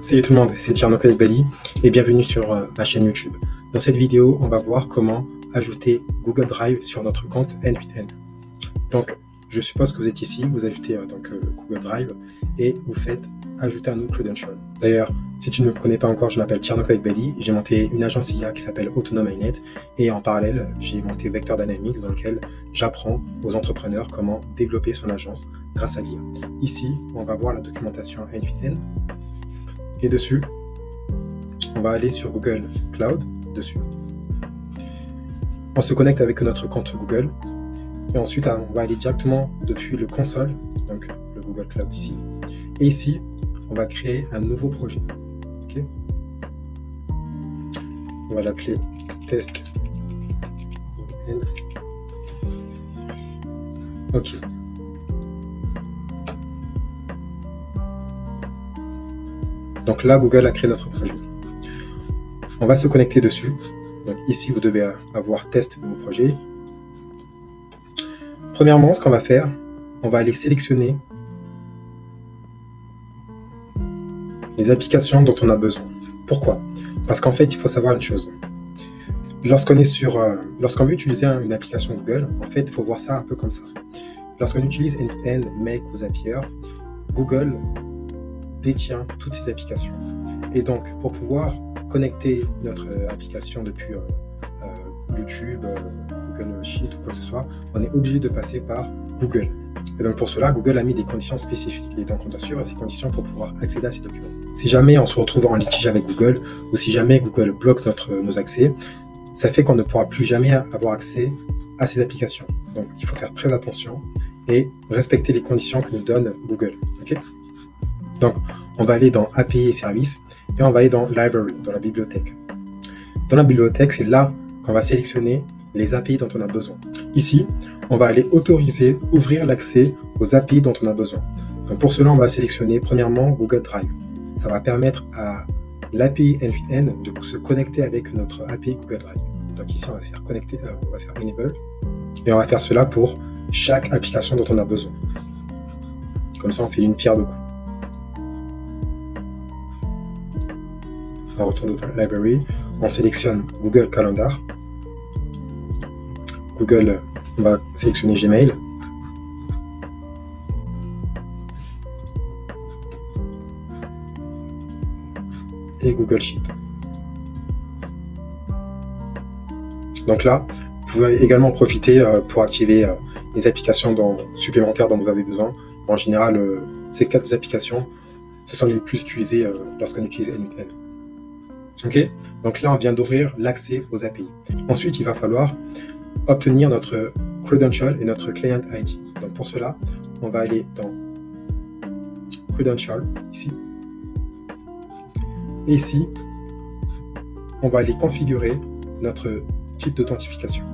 Salut tout le monde, c'est Tierno Bali et bienvenue sur ma chaîne YouTube. Dans cette vidéo, on va voir comment ajouter Google Drive sur notre compte N8N. Donc, je suppose que vous êtes ici, vous ajoutez Google Drive et vous faites ajouter un nouveau credential. D'ailleurs, si tu ne me connais pas encore, je m'appelle Tierno Bali, j'ai monté une agence IA qui s'appelle Autonome.inet et en parallèle, j'ai monté Vector Dynamics dans lequel j'apprends aux entrepreneurs comment développer son agence grâce à l'IA. Ici, on va voir la documentation N8N. Et dessus, on va aller sur Google Cloud, dessus. On se connecte avec notre compte Google. Et ensuite, on va aller directement depuis le console, donc le Google Cloud ici. Et ici, on va créer un nouveau projet. Okay, on va l'appeler test. OK. Donc là, Google a créé notre projet. On va se connecter dessus. Donc ici, vous devez avoir test de mon projet. Premièrement, ce qu'on va faire, on va aller sélectionner les applications dont on a besoin. Pourquoi? Parce qu'en fait, il faut savoir une chose. Lorsqu'on veut utiliser une application Google, en fait, il faut voir ça un peu comme ça. Lorsqu'on utilise N8N, Make ou Zapier, Google détient toutes ces applications. Et donc, pour pouvoir connecter notre application depuis YouTube, Google Sheet ou quoi que ce soit, on est obligé de passer par Google. Et donc, pour cela, Google a mis des conditions spécifiques. Et donc, on doit suivre ces conditions pour pouvoir accéder à ces documents. Si jamais on se retrouve en litige avec Google, ou si jamais Google bloque nos accès, ça fait qu'on ne pourra plus jamais avoir accès à ces applications. Donc, il faut faire très attention et respecter les conditions que nous donne Google. Okay? Donc, on va aller dans API et services et on va aller dans Library, dans la bibliothèque. Dans la bibliothèque, c'est là qu'on va sélectionner les API dont on a besoin. Ici, on va aller autoriser, ouvrir l'accès aux API dont on a besoin. Donc, pour cela, on va sélectionner premièrement Google Drive. Ça va permettre à l'API N8N de se connecter avec notre API Google Drive. Donc ici, on va faire connecter, on va faire Enable et on va faire cela pour chaque application dont on a besoin. Comme ça, on fait une pierre deux coups. On retourne dans la library, on sélectionne Google Calendar, Google, on va sélectionner Gmail, et Google Sheet. Donc là, vous pouvez également profiter pour activer les applications supplémentaires dont vous avez besoin. En général, ces 4 applications, ce sont les plus utilisées lorsqu'on utilise N8N. Ok, donc là, on vient d'ouvrir l'accès aux API. Ensuite, il va falloir obtenir notre credential et notre client ID. Donc pour cela, on va aller dans Credential, ici. Et ici, on va aller configurer notre type d'authentification.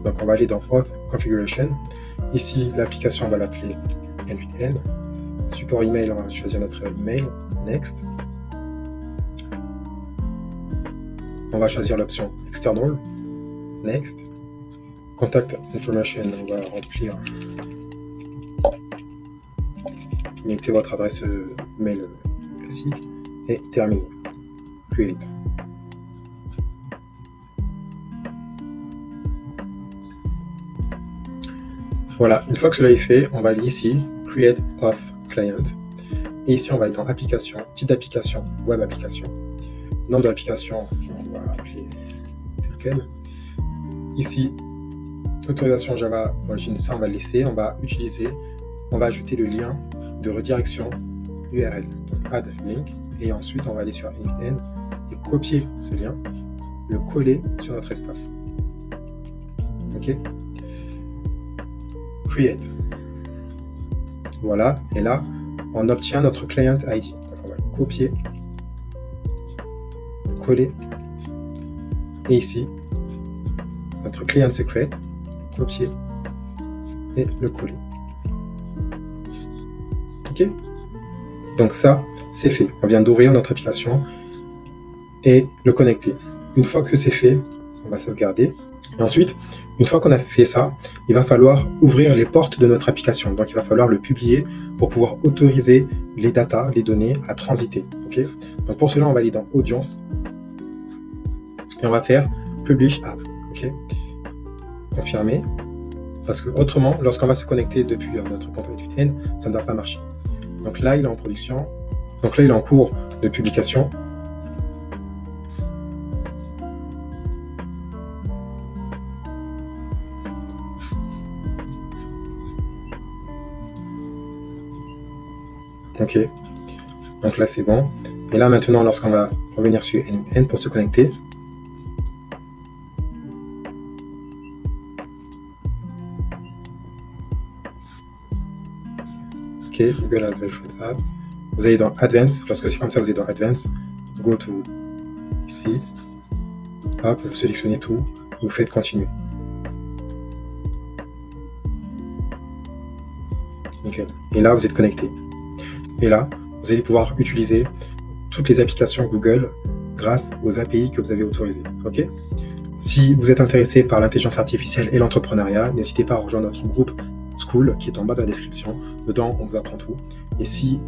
Donc on va aller dans Auth Configuration. Ici, l'application, on va l'appeler N8N. Support email, on va choisir notre email. Next. On va choisir l'option External. Next. Contact Information, on va remplir. Mettez votre adresse mail classique et terminé. Create. Voilà, une fois que cela est fait, on va aller ici, Create Auth Client. Et ici, on va aller dans Application, type d'application, Web Application. Nom de l'application, on va appeler tel quel. Ici, autorisation Java origine, ça on va le laisser. On va ajouter le lien de redirection URL. Donc add link. Et ensuite, on va aller sur N8N et copier ce lien, le coller sur notre espace. OK? Create. Voilà. Et là, on obtient notre client ID. Donc on va le copier, le coller. Et ici, notre client secret, copier et le coller. OK? Donc ça, c'est fait. On vient d'ouvrir notre application et le connecter. Une fois que c'est fait, on va sauvegarder. Et ensuite, une fois qu'on a fait ça, il va falloir ouvrir les portes de notre application. Donc, il va falloir le publier pour pouvoir autoriser les data, les données à transiter. Okay, donc pour cela, on va aller dans Audience et on va faire Publish App. Okay, confirmer. Parce que autrement, lorsqu'on va se connecter depuis notre compte avec VPN, ça ne va pas marcher. Donc là, il est en production. Donc là, il est en cours de publication. Ok. Donc là, c'est bon. Et là, maintenant, lorsqu'on va revenir sur VPN pour se connecter, ok, Google Advanced App. Vous allez dans Advanced. Lorsque c'est comme ça, vous allez dans Advanced. Go to ici. Hop, vous sélectionnez tout. Vous faites continuer. Nickel. Et là, vous êtes connecté. Et là, vous allez pouvoir utiliser toutes les applications Google grâce aux API que vous avez autorisées. Ok ? Si vous êtes intéressé par l'intelligence artificielle et l'entrepreneuriat, n'hésitez pas à rejoindre notre groupe School qui est en bas de la description. Dedans, on vous apprend tout. Et si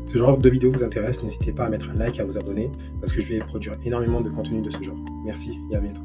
ce genre de vidéo vous intéresse, n'hésitez pas à mettre un like, à vous abonner, parce que je vais produire énormément de contenu de ce genre. Merci et à bientôt.